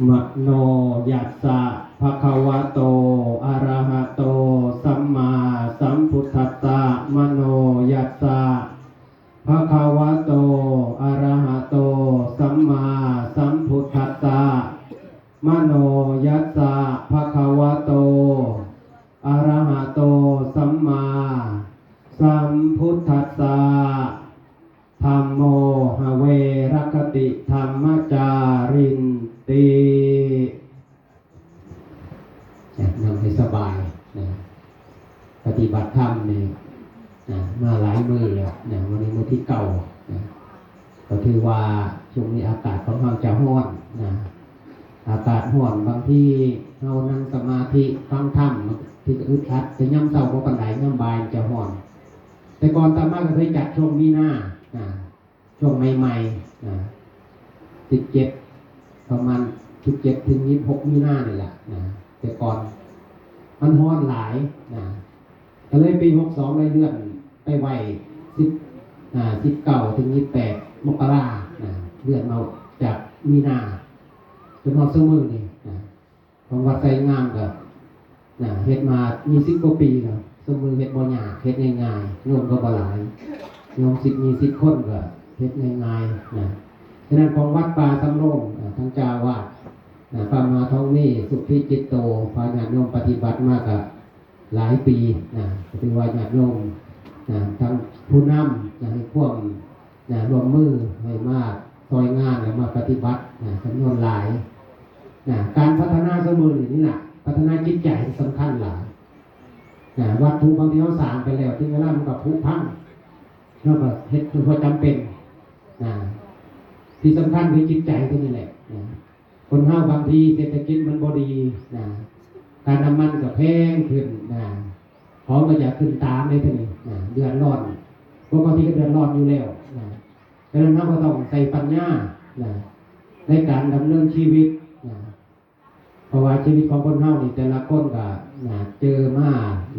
มโนยัสสะภะคะวะโตอะระหะโตสัมมาสัมพุทธัสสะมโนยัสสะภะคะวะโตอะระหะโตสัมมาสัมพุทธัสสะมโนยัสสะภะคะวะโตอะระหะโตสัมมาสัมพุทธัสสะธัมโมหเวรคติธัมมจารินตินำให้สบายนะปฏิบัติธรรมเนี่ยมาหลายมื้อแล้วนะวันนี้มื้อที่เก่านะก็ถือว่าช่วงนี้อากาศค่อนข้างจะร้อนนะอากาศร้อนบางที่เรานั่งสมาธิฟังธรรมที่อึดอัดจะย่ำเศร้าเพราะปันไดย่ำบายจะร้อนแต่ก่อนตามาก็เคยจัดช่วงมีนาช่วงใหม่ๆ17ประมาณ17ถึง26มีนานี่แหละแต่ก่อนมันร้อนหลายก็เลยปี62เลยเลื่อนไปไว้19ถึง28มกราเลื่อนมาจากมีนาจนฮอดซุมื้อนี่ของวัดไสงามก็เฮ็ดมา20กว่าปีแล้วซุมื้อเฮ็ดบ่ยากเฮ็ดง่ายๆโยมก็บ่หลายโยม10-20คนก็เฮ็ดง่ายๆฉะนั้นของวัดป่าสำโรงทั้งเจ้าวาดพระมหาทองนี่สุทธิจิตโตพาญาติโยมปฏิบัติมากหลายปีถือว่าญาติโยมทั้งผู้นำให้พวกรวมมือให้มากซอยงานแล้วมาปฏิบัติจำนวนหลายการพัฒนาสมุนนี่แหละพัฒนาจิตใจสำคัญหลายวัตถุบางทีเขาสร้างไปแล้วที่เวลามันก็ผุพังแล้วก็เฮ็ดคือพอจำเป็นที่สำคัญคือจิตใจตัวนี้แหละคนเฮาบางทีเศรษฐกิจมันบ่ดีการน้ำมันก็แพงขึ้นของก็จะขึ้นตามในตัวนี้เดือดร้อนปกติก็เดือดร้อนอยู่แล้วดังนั้นเราก็ต้องใส่ปัญญาในการดำเนินชีวิตเพราะว่าชีวิตของคนเฮานี่แต่ละคนก็เจอมา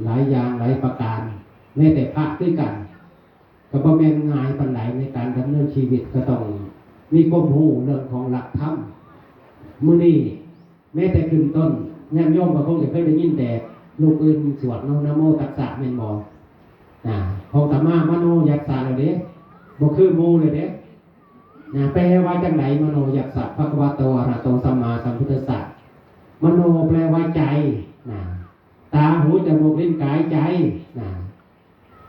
หลายอย่างหลายประการแม้แต่พระด้วยกันก็บ่แม่นง่ายปานใดในการดำเนินชีวิตก็ต้องมีความรู้เรื่องของหลักธรรมมื้อนี้แม้แต่ขึ้นต้นญาติโยมก็คงจะเคยได้ยินแต่ลูกอื่นสวดนะโมตัสสะแม่นบ่ของตามามโนยัสสะแล้วเด้บ่คือหมู่เลยเด้แปลว่าจังไดมโนยัสสะภะคะวะโตอะระหะโตสัมมาสัมพุทธัสสะมโนแปลว่าใจตาหูจมูกลิ้นกายใจ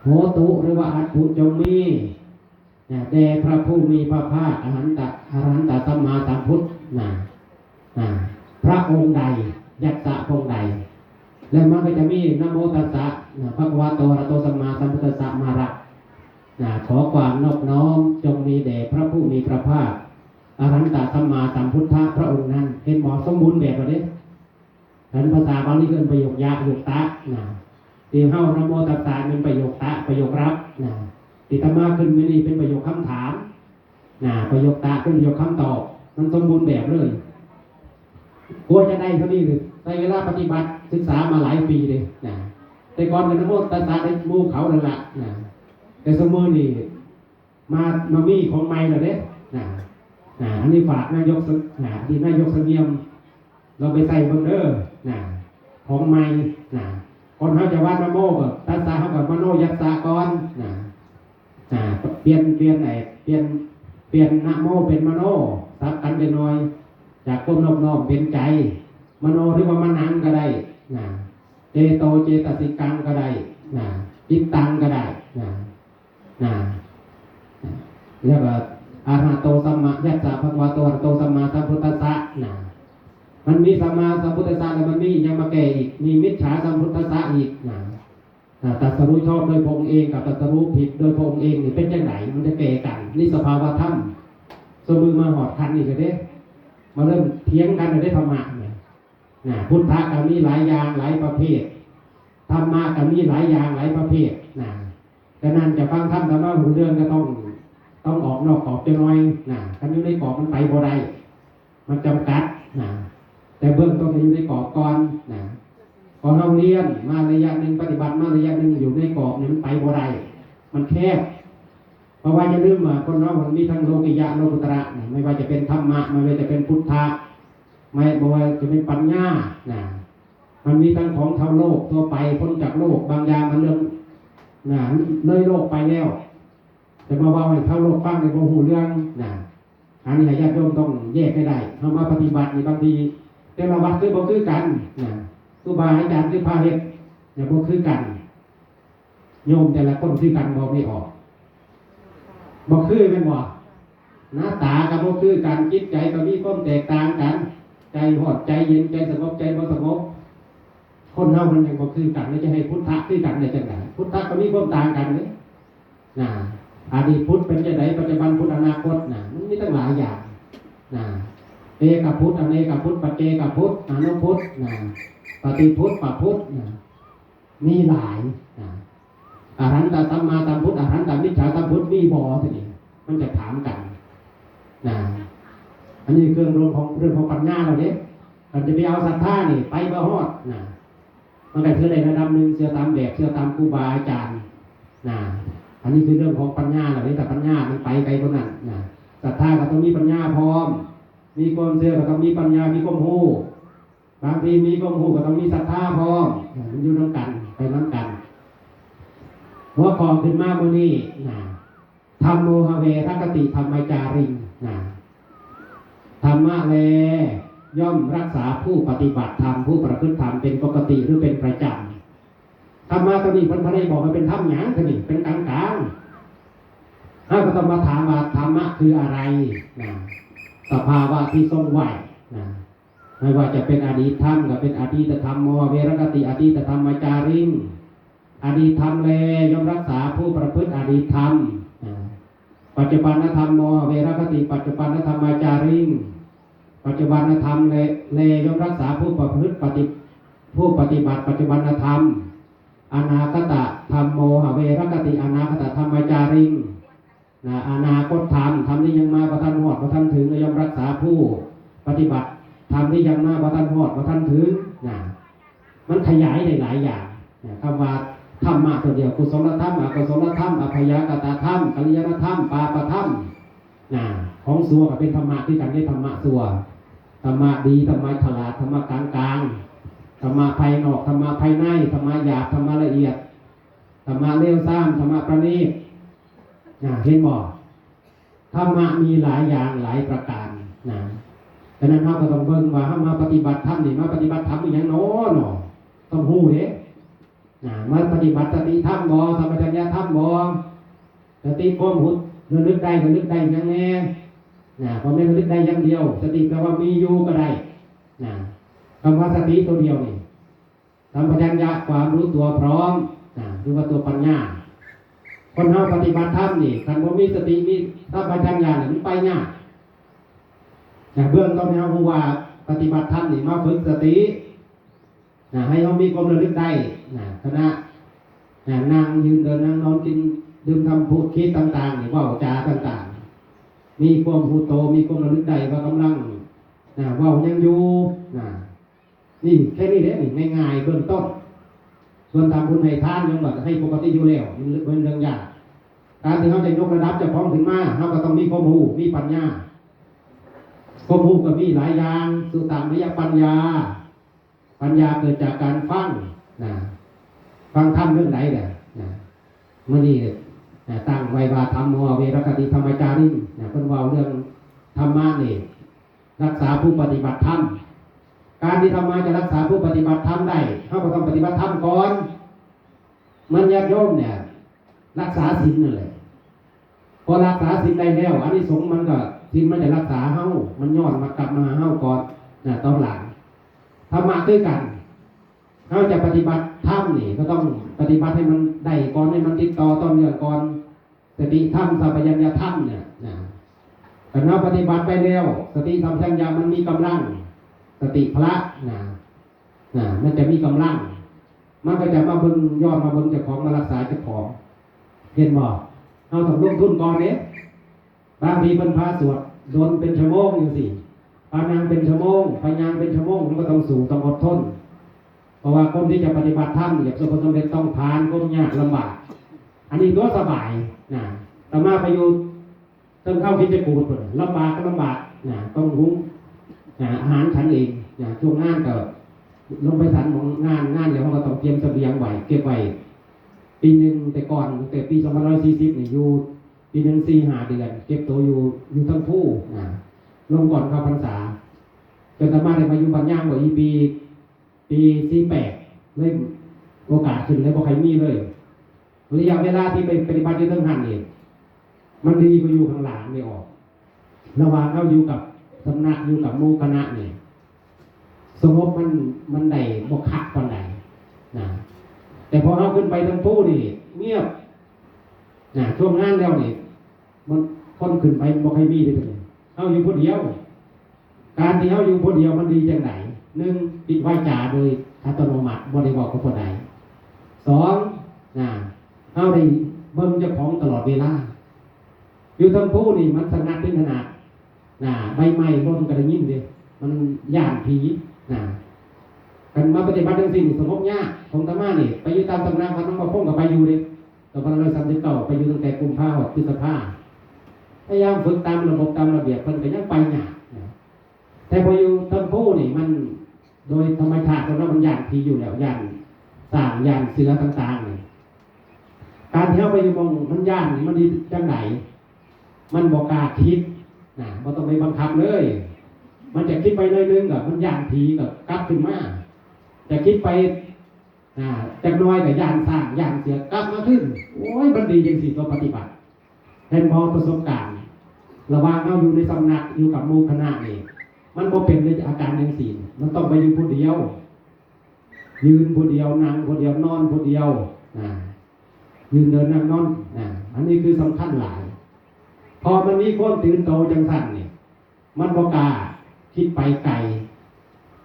โหตุหรือว่าอัตถุจงมีแด่พระผู้มีพระภาคอรหันตสัมมาสัมพุทธพระองค์ใดยัสสะองค์ใดแล้วมันก็จะมีนะโมตัสสะภะคะวะโตอะระหะโตสัมมาสัมพุทธัสสะมารับขอความนอบน้อมจงมีแด่พระผู้มีพระภาคอรหันตสัมมาสัมพุทธะพระองค์นั้นเป็นหมอสมบูรณ์แบบนี้นั้นภาษาบาลีเกินประโยคยะประโยคตะที่เฮานะโมตัสสะเป็นประโยคตะประโยครับที่ธรรมะขึ้นไม่นี่เป็นประโยคคำถามประโยคตะเป็นประโยคคำตอบมันสมบูรณ์แบบเลยกลัวจะได้เท่านี้เลยในเวลาปฏิบัติศึกษามาหลายปีเลยแต่ก่อนเป็นนะโมตัสสะในหมู่เขานั่นแหละแต่สมัยนี้มามีของใหม่แล้วเด้อันนี้ฝากนายกที่นายกเสงี่ยมเราไปใส่เบิ่งเด้อของใหม่คนเขาจะวัดนะโมก็ตัสสะเขากับมโนยัสสะก่อนเปลี่ยนไหนเปลี่ยนนะโมเป็นมโนสับกันไปหน่อยจากก้มนอบเป็นใจมโนหรือว่ามนังก็ได้เจโตเจตสิกังก็ได้จิตตังก็ได้แล้วก็อะระหะโตสัมมายัสสะภะคะวะโตอะระหะโตสัมมาสัมพุทธัสสะมันมีสัมมาสัมพุทธัสสะแล้วมันมียังมาแก่อีกมีมิจฉาสัมพุทธัสสะอีกตรัสรู้ชอบโดยพระองค์เองกับตรัสรู้ผิดโดยพระองค์เองนี่เป็นจังไดมันจะแก่กันนี่สภาวะธรรมสมือมาหอดคันอีกเด้มาเริ่มเถียงกันได้ธรรมะพุทธะก็มีหลายอย่างหลายประเภทธรรมะก็มีหลายอย่างหลายประเภทดังนั้นจะฟังธรรมะหูเรื่องก็ต้องออกนอกกรอบจะน้อยคันอยู่ในกรอบมันไปบ่ได้มันจำกัดแต่เบื้องต้นอยู่ในกรอบก่อนพอเราเรียนมาระยะหนึ่งปฏิบัติมาระยะหนึ่งอยู่ในกรอบนี่มันไปบ่ได้มันแคบเพราะว่าจะลืมคนเรามันมีทั้งโลกิยะโลกุตระไม่ว่าจะเป็นธรรมะไม่ว่าจะเป็นพุทธะ ไม่บอกว่าจะเป็นปัญญานะมันมีทั้งของชาวโลกทั่วไปพ้นจากโลกบางอย่างมันเรื่องนะเลยโลกไปแล้วแต่มาว่าให้ชาวโลกฟังในโมหูเรื่องนะอันนี้ญาติโยมต้องแยกให้ได้ทำมาปฏิบัติในบางทีแต่ละวัดคือบ่คือกันนะครูบาอาจารย์คือพาเฮ็ดเนี่ยบ่คือกันโยมแต่ละคนคือกันบ่ไม่ออกบ่คือแม่นบ่หน้าตาก็บ่คือกันจิตใจก็มีความแตกต่างกันใจหอดใจเย็นใจสงบใจบ่สงบคนเฮามันยังบ่คือกันแล้วจะให้พุทธะคือกันได้จังได๋พุทธะก็มีความต่างกันเด้นะอดีตพุทธเป็นจังได๋ปัจจุบันพุทธอนาคตน่ะมันมีตั้งหลายอย่างนะเอกพุทธอเนกพุทธปัจเจกพุทธอนุพุทธนะปฏิพุทธปพุทธนะมีหลายนะอรหันตสัมมาสัมพุทธอรหันตมิจฉาสัมพุทธมีบ่ทีนี้มันจะถามกันนะอันนี้เรื่องของปัญญาเราเนี่ยเราจะไปเอาศรัทธานี่ไปบ่ฮอดนะมันก็คือในระดับหนึ่งเชื่อตามแบบเชื่อตามครูบาอาจารย์นะอันนี้คือเรื่องของปัญญาเราเนี่ยแต่ปัญญามันไปไกลกว่านั้นนะศรัทธาก็ต้องมีปัญญาพร้อมมีความเชื่อก็ต้องมีปัญญามีความรู้บางทีมีความรู้ก็ต้องมีศรัทธาพร้อมมันอยู่น้ำกันไปน้ำกันหัวข้อขึ้นมาโมนี้นะธรรมโมหเวรคติธรรมจาริงนะธรรมะแลย่อมรักษาผู้ปฏิบัติธรรมผู้ประพฤติธรรมเป็นปกติหรือเป็นประจำธรรมะตัวนี้พันพระได้บอกมาเป็นธรรมหยังตัวนี้เป็นกลางกลางถ้าก็ต้องมาถามว่าธรรมะคืออะไรนะสภาวะที่ทรงไหวนะไม่ว่าจะเป็นอดีตธรรมก็เป็นอดีตธรรมโมหเวรคติอดีตธรรมจาริงอดีตธรรมแลย่อมรักษาผู้ประพฤติอดีตธรรมปัจจุบันธรรมโมหเวรคติปัจจุบันธรรมจาริงปัจจุบันธรรมแลย่อมรักษาผู้ประพฤติผู้ปฏิบัติปัจจุบันธรรมอนาคตธรรมโมหเวรคติอนาคตธรรมจาริงนะอนาคตธรรมธรรมที่ยังมาประทันหอดประทันถึงย่อมรักษาผู้ปฏิบัติธรรมที่ยังมาประทันหอดประทันถึงนะมันขยายได้หลายอย่างนะคำว่าธรรมะตัวเดียวกุศลธรรมอกุศลธรรมอภยกตธรรมกัลยาณธรรมปาปธรรมนะของสัวก็เป็นธรรมะที่กันได้ธรรมะสัวธรรมะดีธรรมะฉลาดธรรมะกลางกลางธรรมะภายนอกธรรมะภายในธรรมะหยาบธรรมะละเอียดธรรมะเลวทรามธรรมะประณีตเห็นบ่ธรรมะมีหลายอย่างหลายประการนะฉะนั้นเราก็ต้องเบิ่งว่าเรามาปฏิบัติธรรมนี่มาปฏิบัติธรรมอย่างน้อยเนาะต้องฮู้เด้มาปฏิบัติสติธรรมบ่สัมปชัญญะธรรมบ่สติความหุดระลึกได้ระลึกได้อย่างแน่พอไม่ระลึกได้อย่างเดียวสติแปลว่ามีอยู่ก็ได้คำว่าสติตัวเดียวนี่สัมปชัญญะความรู้ตัวพร้อมหรือว่าตัวปัญญาคนเฮาปฏิบัติธรรมนี่คันบ่มีสติมีสัมปชัญญะนี่มันไปยากเบื้องต้นเฮาผู้ว่าปฏิบัติธรรมนี่มาฝึกสติให้เฮามีความระลึกได้ขณะนั่งยืนเดินนั่งนอนกินดื่มทำพูดคิดต่างๆนี่เว้าจาต่างๆมีความหูโตมีความระลึกได้ว่ากำลังเว้ายังอยู่นี่แค่นี้เด้นี่ง่ายๆเบื้องต้นส่วนทำบุญให้ทานยังแบบให้ปกติอยู่แล้วมันเป็นเรื่องยากการที่เขาจะยกระดับจะพ้องขึ้นมาเขาก็ต้องมีความรู้มีปัญญาความรู้ก็มีหลายอย่างสุตตมยปัญญาปัญญาเกิดจากการฟังฟังธรรมเรื่องไหนเนี่ยเมื่อนี้ตั้งไว้ว่าธรรมโมหเวรคติธรรมจาริงเพิ่นว่าเรื่องธรรมะนี่รักษาผู้ปฏิบัติธรรมการที่ธรรมะจะรักษาผู้ปฏิบัติธรรมได้เขาก็ต้องปฏิบัติธรรมก่อนมันญาติโยมเนี่ยรักษาศีลนั่นแหละพอรักษาศีลได้แล้วอานิสงส์มันก็ศีลมันจะรักษาเฮามันย้อนมากลับมาหาเฮาก่อนตอนหลังธรรมะคือกันเขาจะปฏิบัติธรรมนี่ก็ต้องปฏิบัติให้มันได้ก่อนให้มันติดต่อต้นเนื่องก่อนสติธรรมสัพพัญญาธรรมเนี่ยแต่เราปฏิบัติไปแล้วสติสัมปชัญญะมันมีกำลังสติพละมันจะมีกำลังมันก็จะมาบนยอดมาบนเจ้าของมารักษาเจ้าของเห็นบ่เราต้องลงทุนก่อนเนี่ยบางทีเป็นพาสวดโดนเป็นชั่วโมงอยู่สิพานางเป็นชั่วโมงพายางเป็นชั่วโมงมันก็ต้องสูงต้องอดทนเพราะว่าคนที่จะปฏิบัติธรรมอยากประสบผลสำเร็จต้องผ่านความยากลำบากอันนี้ก็สบายแต่มาไปอยู่ต้องเข้าคิดจะกูดลำบากก็ลำบากต้องหุ้ม อาหารฉันเองนะช่วงงานก็ลงไปสันของงานแล้วเขาก็ต้องเตรียมเสบียงไว้เก็บไว้ปีหนึ่งแต่ก่อนแต่ปี2540นี่อยู่ปีหนึ่ง4-5 เดือนเก็บตัวอยู่ทั้งผู้นะลงก่อนเข้าพรรษาจนสามารถได้มาอยู่บ้านย่างกว่าอีปี48เลยโอกาสขึ้นเลยบ่ใครมีเลยระยะเวลาที่ไปปฏิบัติอยู่ทั้งหันนี่มันดีกว่าอยู่ข้างหลังไม่ออกระหว่างเราอยู่กับสำนักอยู่กับหมู่คณะนี่สงบมันได้บ่คักปานใดนะแต่พอเอาขึ้นไปทั้งผู้นี่เงียบนะช่วงงานแล้วนี่มันคนขึ้นไปบ่ใครมีเลยเอาอยู่คนเดียวการที่เอาอยู่คนเดียวมันดีจังไหน1ปิดวาจาโดยอัตโนมัติบ่ได้บอกกับผู้ใด2นะเอาได้เบิ่งเจ้าของตลอดเวลาอยู่ทั้งผู้นี่มันสงัดถึงขนาดใบไม้ร่นกระยินเด้มันย่านผีกันมาปฏิบัติทั้งสิ่งสงบยากของธรรมะนี่ไปอยู่ตามตำราพันธุ์มาพงกับไปอยู่เด้ตอน2539ไปอยู่ตั้งแต่กุมภาพันธ์พฤษภาพยายามฝึกตามระบบตามระเบียบเพิ่นก็ยังไปยากแต่พออยู่ทั้งผู้นี่มันโดยธรรมชาติของเรามันย่านผีอยู่แล้วย่านสร้างย่านเสือต่างๆนี่การที่เราไปอยู่มองมันย่านมันดีจังไหนมันบอกกล้าคิดบ่ต้องไปบังคับเลยมันจะคิดไปเลยนึงกับมันย่านผีกับกลับขึ้นมาจะคิดไปแต่น้อยกับย่านสร้างย่านเสียกลับมาขึ้นโอ้ยมันดีจริงสิตัวปฏิบัติเห็นพอประสบการณ์ระหว่างเราอยู่ในสำนักอยู่กับหมู่คณะนี่มันบ่เป็นในอาการอย่างสี่มันต้องไปอยู่ผู้เดียวยืนผู้เดียวนั่งผู้เดียวนอนผู้เดียวยืนเดินนั่งนอนอันนี้คือสำคัญหลายพอมันมีความตื่นโตจังสั่นนี่มันบ่กล้าคิดไปไกล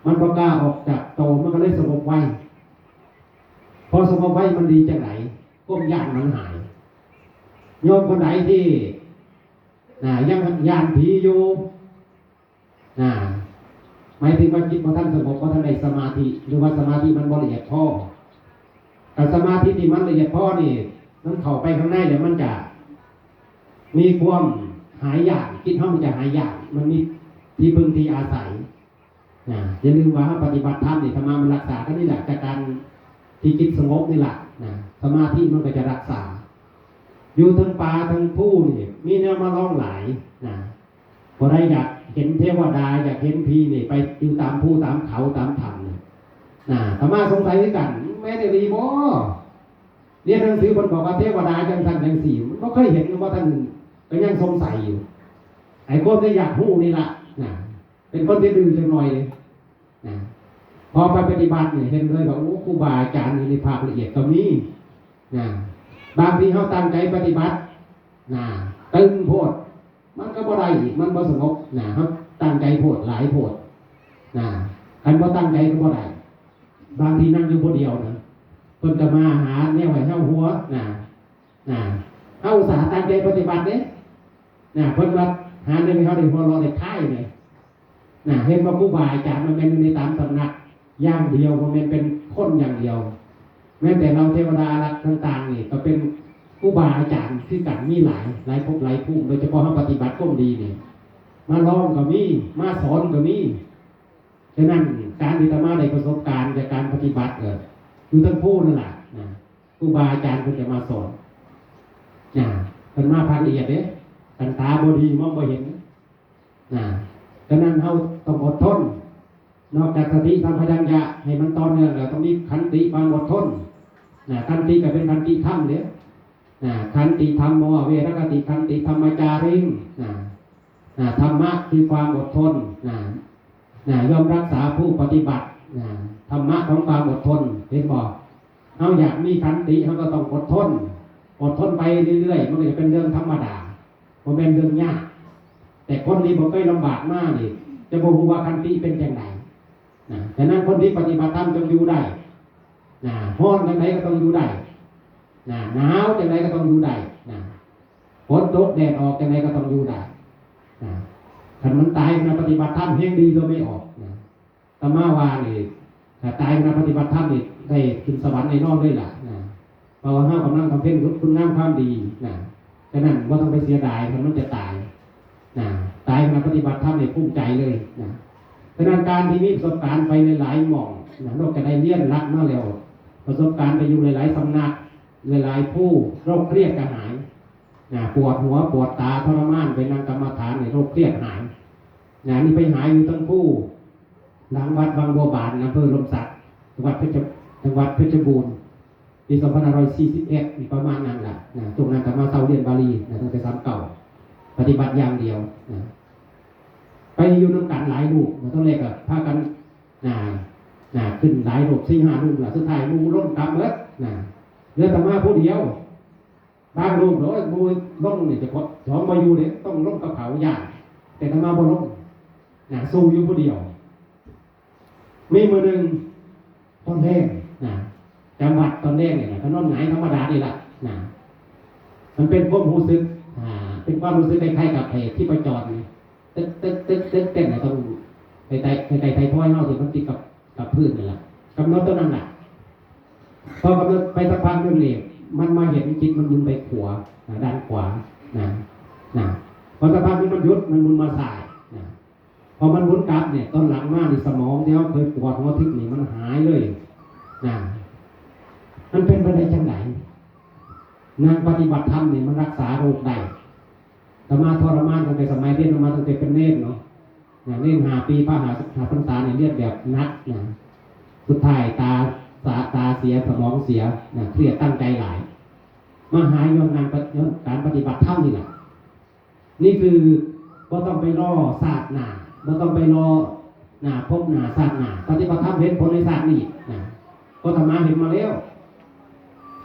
มันบ่กล้าออกจากโตมันก็เลยสงบไว้พอสงบไว้มันดีจังไหนความย่านมันหายโยมคนไหนที่ยังย่านผีอยู่หมายถึงว่าจิตของท่านสงบเพราะท่านได้สมาธิหรือว่าสมาธิมันบ่ละเอียดพอแต่สมาธิที่มันละเอียดพอนี่มันเข้าไปข้างในเดี๋ยวมันจะมีความหายยากคิดว่ามันจะหายยากมันมีที่พึ่งที่อาศัยอย่าลืมว่าปฏิบัติธรรมนี่ธรรมะมันรักษาก็นี่แหละจากการที่จิตสงบนี่แหละสมาธิมันก็จะรักษาอยู่ทั้งป่าทั้งผู้นี่มีแนวมาร้องหลายพอได้อยากเห็นเทวดาอยากเห็นผีนี่ไปอยู่ตามภูตามเขาตามถ้ำธรรมะสงสัยด้วยกันแม่ได้ดีบ่เรียนหนังสือคนบอกว่าเทวดาจังสันจังสี่มันก็เคยเห็นว่าท่านก็ยังสงสัยอยู่ไอ้คนที่อยากหู้นี่ล่ะเป็นคนที่ดื้อจังหน่อยเลยพอไปปฏิบัติเนี่ยเห็นเลยว่าโอ้ครูบาอาจารย์ในภาคละเอียดตรงนี้บางทีเขาตั้งใจปฏิบัติตึงโพดมันก็บ่ได้มันบ่สงบเขาตั้งใจโพดหลายโพดคันบ่ตั้งใจก็บ่ได้บางทีนั่งอยู่คนเดียวนะเพิ่นจะมาหาแนวให้เฮาหัวเฮาอุตส่าห์ตั้งใจปฏิบัติเด้เพิ่นว่าหาเรื่องให้เฮาได้หัวเราะได้คลายเลยเห็นว่าครูบาอาจารย์มันเป็นในตามสำนักอย่างเดียวมันเป็นคนอย่างเดียวแม้แต่เราเทวดารักต่างๆนี่ก็เป็นครูบาอาจารย์ที่กันมีหลายภพหลายภูมิโดยเฉพาะเฮาปฏิบัติก้มดีนี่มาลองก็มีมาสอนก็มีฉะนั้นการที่ธรรมะได้ประสบการณ์จากการปฏิบัติอยู่ทั้งผู้นั่นแหละครูบาอาจารย์เพิ่นจะมาสอนเพิ่นมาภาคละเอียดเด้กันตาบ่ดีมองบ่เห็นฉะนั้นเฮาต้องอดทนนอกจากสติสัมปชัญญะให้มันต่อเนื่องแล้วต้องมีขันติความอดทนขันติก็เป็นขันติธรรมเด้ขันติธรรมโมเวรคติขันติธรรมจาริงธรรมะคือความอดทนยอมรักษาผู้ปฏิบัติธรรมะของความอดทนเห็นบอกเฮาอยากมีขันติเฮาก็ต้องอดทนไปเรื่อยๆมันก็จะเป็นเรื่องธรรมดาบ่แม่นเรื่องยากแต่คนที่บ่เคยลำบากมากนี่จะบ่รู้ว่าขันติเป็นจังไดฉะนั้นคนที่ปฏิบัติธรรมต้องอยู่ได้ร้อนจังไดก็ต้องอยู่ได้หนาวจังไดก็ต้องอยู่ได้ฝนตกแดดออกจังไดก็ต้องอยู่ได้ถ้ามันตายในปฏิบัติธรรมเฮงดีก็ไม่ออกธรรมะว่านี่ถ้าตายในปฏิบัติธรรมนี่ได้ขึ้นสวรรค์ในนอกด้วยล่ะเพราะว่าเฮากำลังทำเพ็ญคุณงามความดีฉะนั้นบ่ต้องไปเสียดายมันจะตายตายในปฏิบัติธรรมนี่ภูมิใจเลย ฉะนั้นการที่มีประสบการณ์ไปหลายๆหม่องนะนอกจากได้เรียนรักมาแล้วประสบการณ์ไปอยู่หลายๆสำนักหลายๆผู้โรคเครียดก็หายนะปวดหัวปวดตาทรมานไปนั่งกรรมฐานในโรคเครียดหายนะนี่ไปหายอยู่ทั้งผู้หลังวัดบางบัวบานอำเภอลมศักดิ์จังหวัดเพชรบูรณ์ปี2541มีประมาณนั้นแหละนะตรงนั้นก็มาเซาเรียนบาลีนะตั้งแต่3เก่าปฏิบัติอย่างเดียวนะไปอยู่น้ำกันหลายลูกนะต้องเรียกพากันขึ้นหลายลูก4-5ลูกละสุดท้ายมูล้นกลับเบิดนะเหลือแต่มาผู้เดียวบางลูกบอกว่ามูล้นเนี่ยจะสองมาอยู่เนี่ยต้องล้นกระเผาใหญ่แต่ถ้ามาบ่ล้นสู้อยู่ผู้เดียวมีมือหนึ่งต้นแรกจังหวัดต้นแรกเนี่ยถนนไหนธรรมดานี่แหละมันเป็นความรู้สึกเป็นความรู้สึกคล้ายๆกับที่ประจรตึ๊กเต้นต้องไต่ถ้อยเน่าถึงมันติดกับพื้นนี่แหละกำหนดต้นนั้นแหละพอกำหนดไปสักพักนึงเนี่ยมันมาเห็นจิตมันมุนไปขวาด้านขวาพอสักพักนึงมันยุดมันมุนมาสายพอมันหมุนกลับเนี่ยตอนหลังมาในสมองที่เขาเคยปวดหัวทิศนี่มันหายเลยมันเป็นไปได้จังไหนนางปฏิบัติธรรมเนี่ยมันรักษาโรคได้แต่มาทรมานตั้งแต่สมัยเรียนมาตั้งแต่เป็นเนตรเนาะเล่น5 ปีพระหาพรรษาเนี่ยเรียนแบบนักสุดท้ายตาเสียสมองเสียเครียดตั้งใจหลายมาหายย้อนการปฏิบัติธรรมนี่แหละนี่คือก็ต้องไปรอศาสตร์เราต้องไปรอพบศาสตร์ปฏิบัติธรรมเห็นผลในศาสตร์นี่ก็ธรรมะเห็นมาแล้ว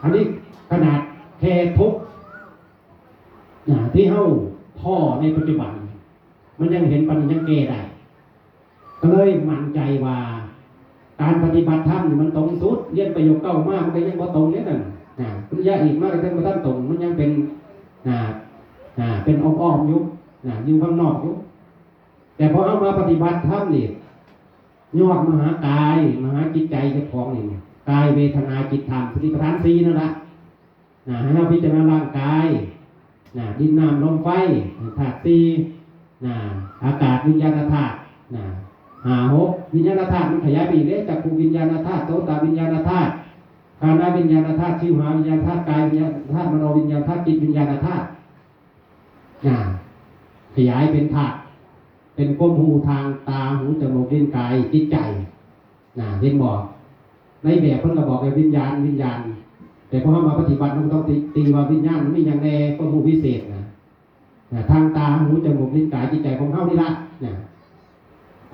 อันนี้ขนาดแค่ทุกที่เฮ้าพ่อในปัจจุบันมันยังเห็นปัญญายังแก้ได้ก็เลยมั่นใจว่าการปฏิบัติธรรมมันตรงสุดเรียนประโยคเก้ามากมันก็ยังบ่ตรงเนี่ยนั่นปัญญาอีกมากแต่ว่าท่านตรงมันยังเป็นอ้อมยุบอยู่ข้างนอกยุบแต่พอเอามาปฏิบัติธรรมนี่ยอดมหากายมหาจิตใจเจ้าของนี่กายเวทนาจิตธรรมสติปัฏฐาน4นั่นแหละให้เราพิจารณาร่างกายดินน้ำลมไฟธาตุ4อากาศวิญญาณธาตุ5-6วิญญาณธาตุมันขยายไปอีกเลยจากภูวิญญาณธาตุโสตวิญญาณธาตุกายวิญญาณธาตุชิวหาวิญญาณธาตุกายวิญญาณธาตุมโนวิญญาณธาตุจิตวิญญาณธาตุขยายเป็นธาตุเป็นก้มหูทางตาหูจมูกลิ้นกายจิตใจเห็นบอกในแบบเพิ่นก็บอกว่าวิญญาณแต่พอมาปฏิบัติมันต้องตีว่าวิญญาณมันมีอย่างแน่ก้มหูพิเศษทางตาหูจมูกลิ้นกายจิตใจของเฮานี่ละ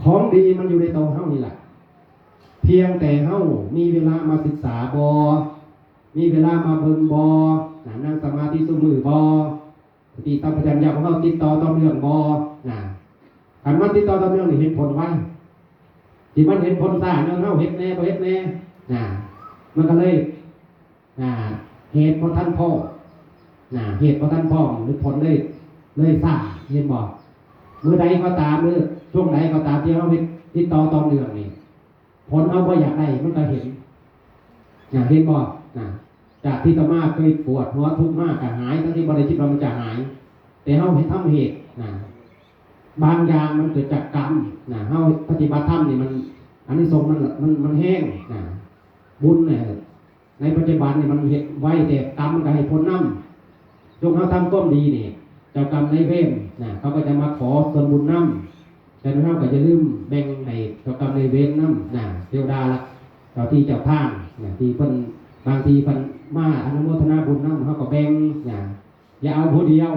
ของดีมันอยู่ในตัวเฮานี่แหละเพียงแต่เฮามีเวลามาศึกษามีเวลามาเบิ่งนั่งสมาธิสมือสติสัมปชัญญะของเฮาติดต่อต่อเนื่องการมันติดต่อต่อเนื่องนี่เห็นผลไว้ที่มันเห็นผลซ่าเนื่องเฮาเฮ็ดแน่บ่เฮ็ดแน่มันก็เลยเหตุเพราะท่านพ่อเหตุเพราะท่านพ่อหรือผลเลยซ่าเห็นบ่มื้อใดก็ตามมื้อช่วงใดก็ตามที่เฮาติดต่อต่อเนื่องนี่ผลเอาบ่อยากได้มันก็เห็นเห็นบ่จากที่ตมาเคยปวดหัวทุกข์มากก็หายทั้งที่บ่ได้คิดว่ามันจะหายแต่เฮาทำเหตุบางอย่างมันเกิดจากกรรมเฮาปฏิบัติธรรมนี่มันอันนี้ทรงมันแห้งบุญเนี่ยในปัจจุบันนี่มันเฮ็ดไว้แต่กรรมมันก็ให้ผลนำจงเฮาทำความดีนี่เจ้ากรรมนายเวรเขาก็จะมาขอส่วนบุญนำแต่เฮาก็จะลืมแบ่งให้เจ้ากรรมนายเวรนำเทวดาละเจ้าที่เจ้าทางที่เพิ่นบางทีเพิ่นมาอนุโมทนาบุญนำเฮาก็แบ่งอย่าเอาผู้เดียว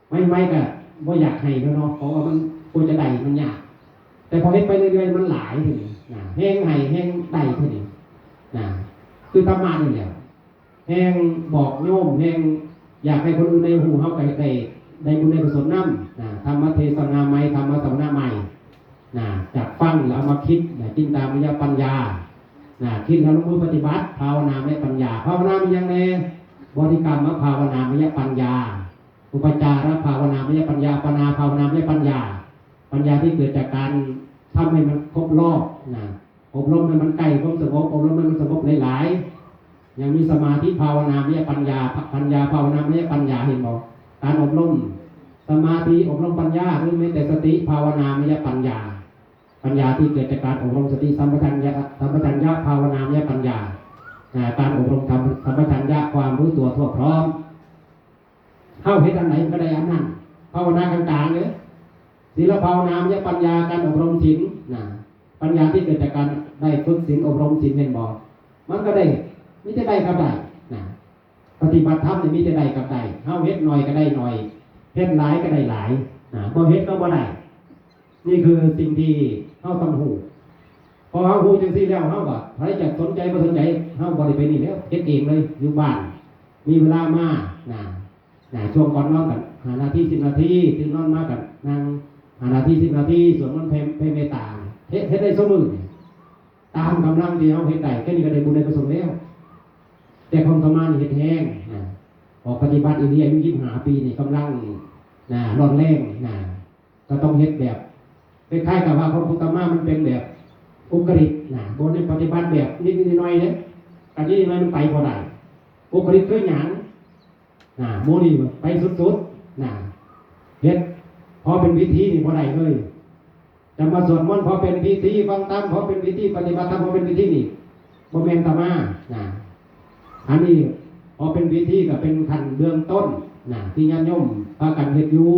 ไม่ก็บ่อยากให้เนาะเพราะว่ามันควรจะได้มันยากแต่พอเฮ็ดไปเรื่อยๆมันหลายทีนี้แห้งให้แห้งได้ทีนี้คือธรรมะนี่แหละแห้งบอกโยมแห้งอยากให้คนอื่นในหูเฮาได้บุญในกุศลนำธรรมเทศนาใหม่ธรรมสวนาใหม่จากฟังแล้วเอามาคิดจินตามยปัญญาคิดแล้วลงมือปฏิบัติภาวนาไม่ปัญญาภาวนามีอย่างแน่บริกรรมภาวนาไม่ปัญญาอุปจารภาวนาไม่ปัญญาปนาภาวนาไม่ปัญญาที่เกิดจากการทำให้มันครบรอบอบรมให้มันใกล้ความสงบอบรมให้มันสงบหลายๆยังมีสมาธิภาวนาไม่ปัญญาภาวนาไม่ปัญญาเห็นบอกการอบรมสมาธิอบรมปัญญาหรือไม่แต่สติภาวนาไม่ปัญญา ปัญญาที่เกิดจากการอบรมสติสัมปชัญญะภาวนามยปัญญาการอบรมสัมปชัญญะความรู้ตัวทั่วพร้อมเข้าเฮ็ดอันไหนก็ได้อันนั้นภาวนาต่างๆเนี่ยศีลภาวนามยปัญญาการอบรมศีลปัญญาที่เกิดจากการได้ฝึกศีลอบรมศีลเป็นบ่มันก็ได้ไม่จะได้กับได้ปฏิบัติธรรมเนี่ยมีจะได้กับได้เข้าเฮ็ดหน่อยก็ได้หน่อยเฮ็ดหลายก็ได้หลายบ่เฮ็ดก็บ่ได้นี่คือสิ่งที่เข้าต้องหูพอเข้าหูจังซี่แล้วเข้าก็ใครจะสนใจบ่สนใจเข้าบ่ได้ไปนี่แล้วเฮ็ดเองเลยอยู่บ้านมีเวลามาช่วงก่อนนอนกัน5 นาที 10 นาทีตื่นนอนมากันนั่ง5 นาที 10 นาทีสวดมนต์เพ่เมตตาเฮ็ดได้เสมอตามกำลังที่เฮาเฮ็ดได้แค่นี้ก็ได้บุญได้กุศลแล้วแต่ความประมาณเฮ็ดแห้งออกปฏิบัติอีนี้อายุ25 ปีนี่กำลังร้อนแรงก็ต้องเฮ็ดแบบคล้ายๆกับว่าความประมาณมันเป็นแบบอุกฤษบ่ได้ปฏิบัติแบบนิดๆหน่อยๆเด้อันนี้มันไปบ่ได้อุกฤษคือหยังโมนี่ไปสุดๆเฮ็ดพอเป็นวิธีนี่บ่ได้เลยจะมาสวดมนต์พอเป็นพิธีฟังธรรมพอเป็นพิธีปฏิบัติธรรมพอเป็นพิธีนี่บ่แม่นตามาอันนี้พอเป็นพิธีก็เป็นขั้นเบื้องต้นที่ญาติโยมพากันเฮ็ดอยู่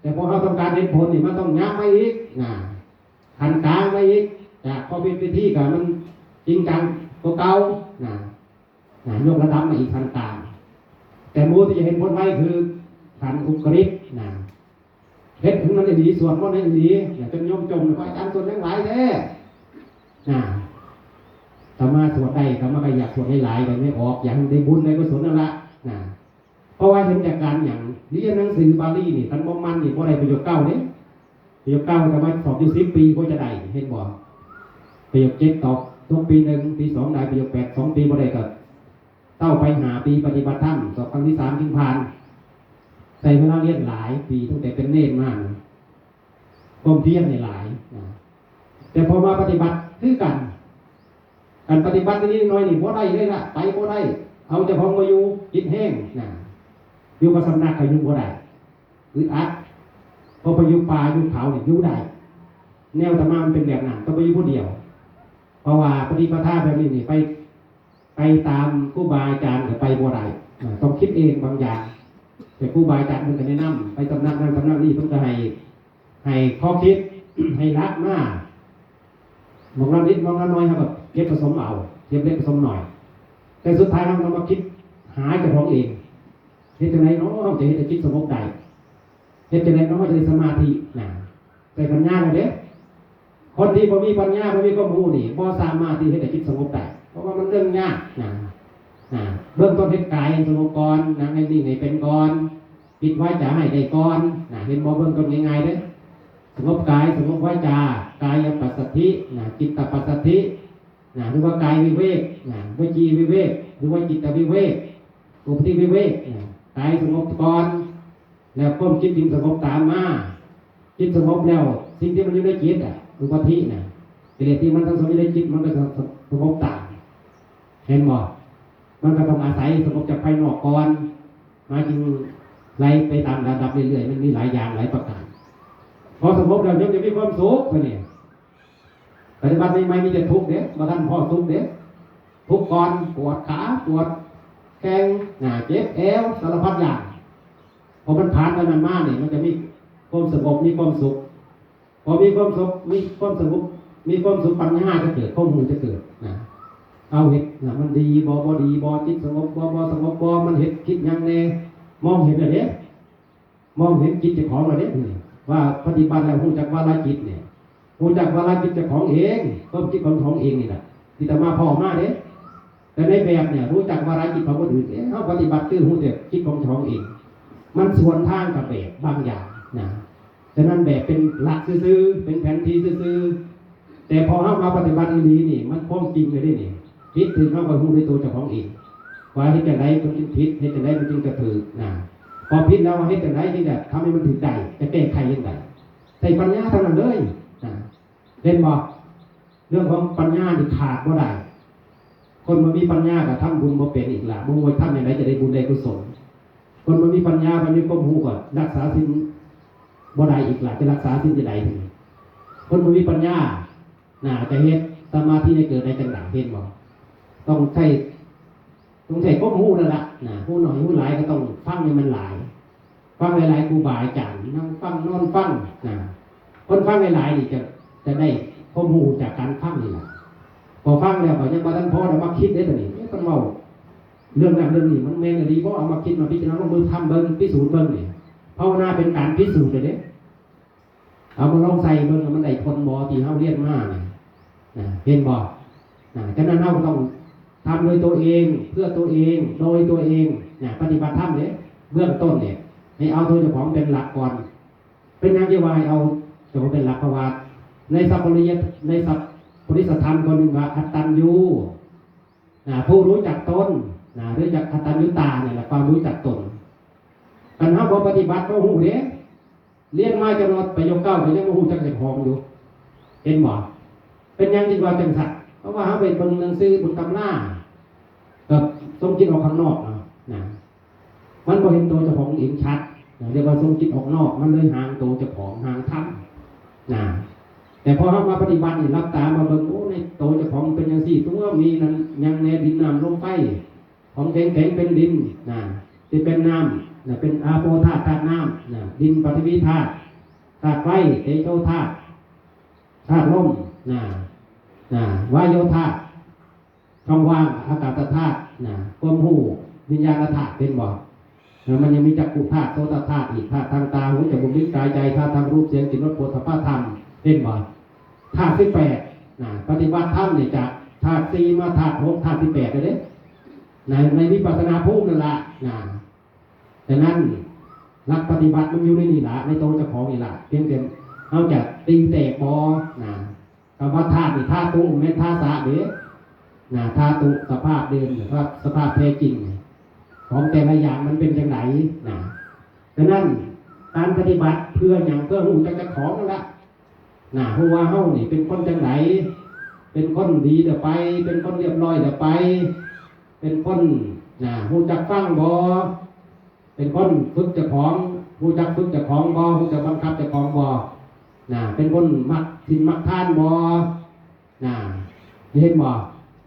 แต่พอเราต้องการเห็นผลนี่มันต้องยับไปอีกขั้นกลางไปอีกจากพอเป็นพิธีก็มันจริงจังก็เก่ายกระดับมาอีกขั้นกลางแต่มูที่จะเห็นผลไว้คือขันอุกฤษเฮ็ดถึงนั้นได้ดีสวดมนต์ได้ดีจนโยมจมว่าอาจารย์สวดหลายแท้ธรรมะสวดได้ธรรมะก็อยากสวดให้หลายแต่ไม่ออกอย่างได้บุญได้กุศลนั่นละเพราะว่าเห็นจากการอย่างเรียนหนังสือบาลีนี่ท่านบ่มันนี่บ่ได้ประโยคเก้าเด้ประโยคเก้าจะมาสอบอยู่10 ปีก็จะได้เห็นบ่ประโยค7ตอบทุกปี1 ปี 2ได้ประโยค8 2 ปีบ่ได้ก็เต้าไปหาปีปฏิบัติธรรมสอบครั้งที่3ถึงผ่านใส่เวลาเรียนหลายปีตั้งแต่เป็นเนรมากความเพียรในหลายแต่พอมาปฏิบัติคือกันการปฏิบัตินี้น้อยนี่บ่ได้เลยล่ะไปบ่ได้เอาเจ้าของมาอยู่จิตแห้งอยู่กับสำนักก็อยู่บ่ได้อึดอัดพอไปอยู่ป่าอยู่เขาเนี่ยอยู่ได้แนวธรรมะมันเป็นแบบนั้นต้องไปอยู่ผู้เดียวเพราะว่าปฏิปทาแบบนี้นี่ไปตามครูบาอาจารย์ก็ไปบ่ได้ต้องคิดเองบางอย่างแต่ครูบาอาจารย์มันก็แนะนำไปสำนักนั้นสำนักนี้ต้องจะให้ข้อคิด ให้รักมากมองละนิดมองละน้อยครับแบบเก็บผสมเอาเก็บเล็กผสมหน่อยแต่สุดท้ายเราต้องมาคิดหาเจ้าของเองเฮ็ดจังได๋เนาะจะเฮ็ดให้จิตสงบได้เฮ็ดจังได๋เนาะจะได้สมาธิแต่ปัญญาเด้คนที่บ่มีปัญญาบ่มีความรู้นี่บ่สามารถที่เฮ็ดให้จิตสงบได้เพราะว่ามันเรื่องยากเบื้องต้นเฮ็ดกายสงบก่อนให้นิ่งให้เป็นก่อนปิดวาจาให้ได้ก่อนเห็นบ่เบื้องต้นง่ายๆเด้สงบกายสงบวาจากายปัสสัทธิจิตตปัสสัทธิหรือว่ากายวิเวกวจีวิเวกหรือว่าจิตวิเวกอุปธิวิเวกกายสงบก่อนแล้วความคิดจึงสงบตามมาจิตสงบแล้วสิ่งที่มันอยู่ในจิตอุปธิกิเลสที่มันทั้งสองอยู่ในจิตมันก็สงบตามเห็นบ่มันก็ต้องอาศัยสงบจากภายนอกก่อนมาจึงไล่ไปตามระดับเรื่อยๆมันมีหลายอย่างหลายประการพอสงบแล้วยังจะมีความสุขเนี่ยปฏิบัติใหม่ๆมีแต่ทุกข์เด้มาท่านพ่อทุกข์เด้ทุกข์ก่อนปวดขาปวดแข้งเจ็บเอวสารพัดอย่างพอมันผ่านไปมันมากเนี่ยมันจะมีความสงบมีความสุขพอมีความสุขมีความสงบมีความสุขปัญญาจะเกิดข้อมูลจะเกิดเอาเห็ดมันดีบ่ดีบ่จิตสงบบ่สงบบ่มันเห็ดคิดยังแน่มองเห็นอะไรเนี่ยมองเห็นจิตเจ้าของอะไรเนี่ยว่าปฏิบัติแล้วรู้จักวาระจิตเนี่ยรู้จักวาระจิตเจ้าของเองความคิดของเองนี่แหละที่แต่มาพ่อมาเด้แต่ในแบบเนี่ยรู้จักวาระจิตของคนอื่นเขาปฏิบัติคือรู้แต่จิตของเขาเองมันส่วนทางกับแบบบางอย่างฉะนั้นแบบเป็นหลักซื่อๆเป็นแผนที่ซื่อๆแต่พอเขามาปฏิบัติดีนี่มันพ้องจริงเลยนี่ผิดถึงเขาก็รู้ในตัวเจ้าของเองว่าเฮ็ดจังได๋มันจึงผิดเฮ็ดจังได๋มันจึงกระถือพอผิดแล้วเฮ็ดจังได๋จึงจะทำให้มันถึงใจจะแก้ไขยังไงใส่ปัญญาเท่านั้นเลยเห็นบ่เรื่องของปัญญานี่ขาดบ่ได้คนบ่มีปัญญาก็ทำบุญบ่เป็นอีกล่ะบ่รู้ว่าทำจังได๋จะได้บุญได้กุศลคนบ่มีปัญญาบ่มีความรู้ก็รักษาศีลบ่ได้อีกล่ะจะรักษาศีลจะได้ คนบ่มีปัญญาจะเฮ็ดสมาธิในเกิดในจังหวะเฮ็ดบ่ต้องใช้ความรู้นั่นล่ะผู้น้อยผู้หลายก็ต้องฟังให้มันหลายฟังหลายๆครูบาอาจารย์นั่งฟังนอนฟังคนฟังหลายๆนี่จะได้ความรู้จากการฟังนี่ล่ะพอฟังแล้วก็ยังบ่ทันพอเอามาคิดได้ตัวนี้ต้องเว้าเรื่องนั้นเรื่องนี้มันแม่นดีบ่เอามาคิดมาพิจารณาลงมือทำเบิ่งพิสูจน์เบิ่งนี่ภาวนาเป็นการพิสูจน์เด้เอามาลองใส่เบิ่งมันได้ผลบ่ที่เฮาเรียนมานี่เห็นบ่ฉะนั้นเฮาต้องทำโดยตัวเองเพื่อตัวเองโดยตัวเองปฏิบัติธรรมเนี่ยเบื้องต้นเนี่ยให้เอาตัวเจ้าของเป็นหลักก่อนเป็นอย่างที่ว่าให้เอาเจ้าของเป็นหลักเพราะว่าในสัพพปริสัทธรรมคนหนึ่งว่าอัตตัญญูผู้รู้จักตนรู้จักอัตตัญญูตาเนี่ยแหละความรู้จักตนการทำพอปฏิบัติก็หูเนี่ยเรียนมาจนประโยคเก้าก็ยังหูจักเจ้าของอยู่เห็นบ่เป็นอย่างที่ว่าจังสัตว์เพราะว่าเขาไปเบิ่งหนังสือบนตำรากับทรงจิตออกข้างนอกมันก็เห็นตัวเจ้าของเองชัดเรียกว่าทรงจิตออกนอกมันเลยห่างตัวเจ้าของห่างธรรมแต่พอเขามาปฏิบัติรับตามาเบิ่งโอ้ในตัวเจ้าของเป็นอย่างสี่ตัวมีนั้นยังแนดินน้ำลมไฟของแข็งเป็นดินที่เป็นน้ำเป็นอาโปธาตุธาตุน้ำดินปฐวีธาตุธาตุไฟเตโชธาตุธาตุลมวายโยธาตุช่องว่างอากาศธาตุความหูวิญญาณธาตุเป็นบ่มันยังมีจักขุธาตุโสตธาตุอีกธาตุทางตาหูจมูกลิ้นกายใจธาตุทางรูปเสียงกลิ่นรสโผฏฐัพพะธรรมเป็นบ่ธาตุ18ปฏิบัติธรรมเนี่ยจากธาตุ4มาธาตุ6ธาตุ18เลยเด้ในวิปัสสนาภูมินั่นล่ะแต่นั้นหลักปฏิบัติมันอยู่ในนี่ล่ะในตัวเจ้าของนี่ล่ะเพียงแต่เฮาจะตีแตกบ่คำว่าธาตุนี่ธาตุแม่นธาตุสะเด้ธาตุสภาพเดิมหรือว่าสภาพแท้จริงของแต่ละอย่างมันเป็นจังไหนดังนั้นการปฏิบัติเพื่ออย่างเพื่อหูจักเจ้าของนั่นล่ะเพราะว่าเฮานี่เป็นคนจังไหนเป็นคนดีเดี๋ยวไปเป็นคนเรียบร้อยเดี๋ยวไปเป็นคนหูจักฟังบ่เป็นคนฝึกเจ้าของหูจักฝึกเจ้าของบ่หูจักบังคับเจ้าของบ่เป็นคนมักสินมักทานบ่เห็นบ่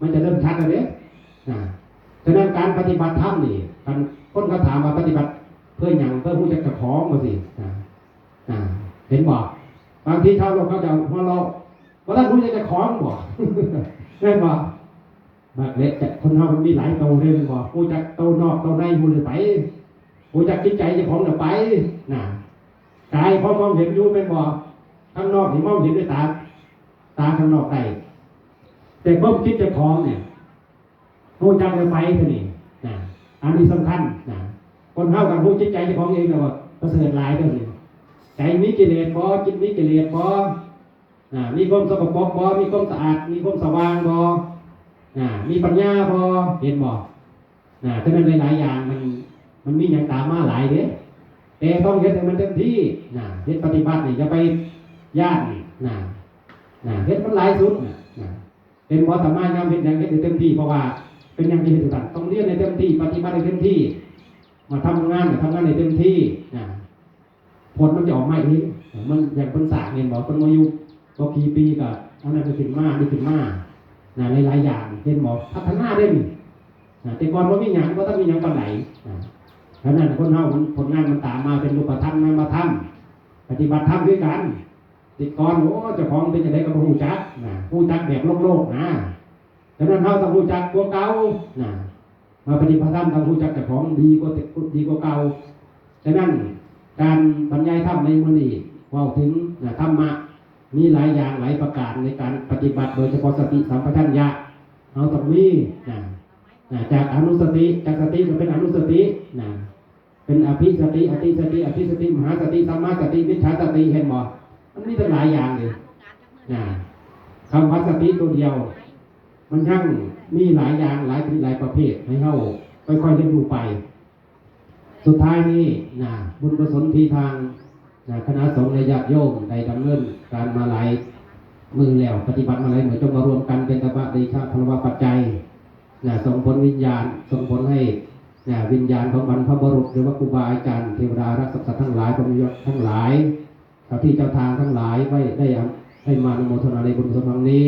มันจะเริ่มชัดแล้วเด้ฉะนั้นการปฏิบัติธรรมนี่คนก็ถามว่าปฏิบัติเพื่อหยังเพื่อหูจักเจ้าของบ่สิเห็นบ่บางทีชาวโลกเขาจะหัวเราะว่าท่านหูจักเจ้าของบ่แม่นบ่บางเล็กคนเฮามันมีหลายโตเลยบ่หูจักโตนอกโตในหูเลยไปหูจักจิตใจเจ้าของน่ะไปกายพอมองเห็นอยู่แม่นบ่ข้างนอกนี่มองเห็นด้วยตาข้างนอกได้แต่ความคิดเจ้าของเนี่ยหูจักเลยไปเท่านี้อันนี้สำคัญคนเฮากันหูจิตใจเจ้าของเองน่ะว่าประเสริฐหลายเท่านี้ใจมีกิเลสบ่จิตมีกิเลสบ่มีความสกปรกบ่มีความสะอาดมีความสว่างบ่มีปัญญาบ่เห็นบ่ฉะนั้นหลายๆอย่างมันมีอย่างตามมาหลายเด้แต่ต้องเฮ็ดให้มันเต็มที่เฮ็ดปฏิบัตินี่อย่าไปย่านเฮ็ดมันหลายสุดเป็นบ่สามารถยังเป็นอย่างเฮ็ดให้เต็มที่เพราะว่าเป็นอย่างที่ต่างต้องเรียนให้เต็มที่ปฏิบัติให้เต็มที่มาทำงานให้เต็มที่ผลมันจะออกมาเองมันอย่างเพิ่นสร้างเห็นบ่เพิ่นมาอยู่บ่กี่ปีก็อันนั้นก็ขึ้นมานี่ขึ้นมาหลายๆอย่างเห็นบ่พัฒนาได้นี่แต่ก่อนบ่มีหยังบ่ต้องมีหยังปานใดฉะนั้นคนเฮาผลงานมันตามมาเป็นรูปธรรมนามธรรมปฏิบัติธรรมด้วยกันติดก่อนโอ้เจ้าของเป็นจังได๋ก็บ่ฮู้จักฮู้จักแบบโลกฉะนั้นเฮาต้องฮู้จักตัวเก่ามาปฏิบัติธรรมต้องฮู้จักเจ้าของดีกว่าเก่าฉะนั้นการบรรยายธรรมในมื้อนี้เว้าถึงธรรมะมีหลายอย่างหลายประการในการปฏิบัติโดยเฉพาะสติสัมปชัญญะเราต้องมีจากอนุสติจากสติก็เป็นอนุสติเป็นอภิสติอธิสติอภิสติมหาสติสัมมาสติมิจฉาสติเห็นบ่มันมีตั้งหลายอย่างเลยคำว่าสติตัวเดียวมันทั้งมีหลายอย่างหลายประเภทให้เฮาค่อยๆเรียนรู้ไปสุดท้ายนี้บุญกุศลที่ทางคณะสงฆ์และญาติโยมได้ดำเนินการมาหลายมือแล้วปฏิบัติมาหลายมือจงมารวมกันเป็นตบะเดชะพลวะปัจจัยส่งผลวิญญาณส่งผลให้วิญญาณของบรรพบุรุษหรือว่าครูบาอาจารย์เทวดารักษาทั้งหลายพรหมยศทั้งหลายที่เจ้าทางทั้งหลายไว้ได้ ให้มาอนุโมทนาในบุญกุศลครั้งนี้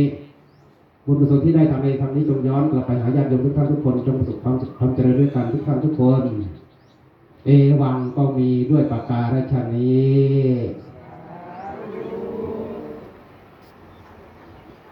บุญกุศลที่ได้ทำในครั้งนี้จงย้อนกลับไปหาญาติโยมทุกท่านทุกคนจงประสบความสุขความเจริญด้วยกันทุกท่านทุกคนเอวังก็มีด้วยประการฉะนี้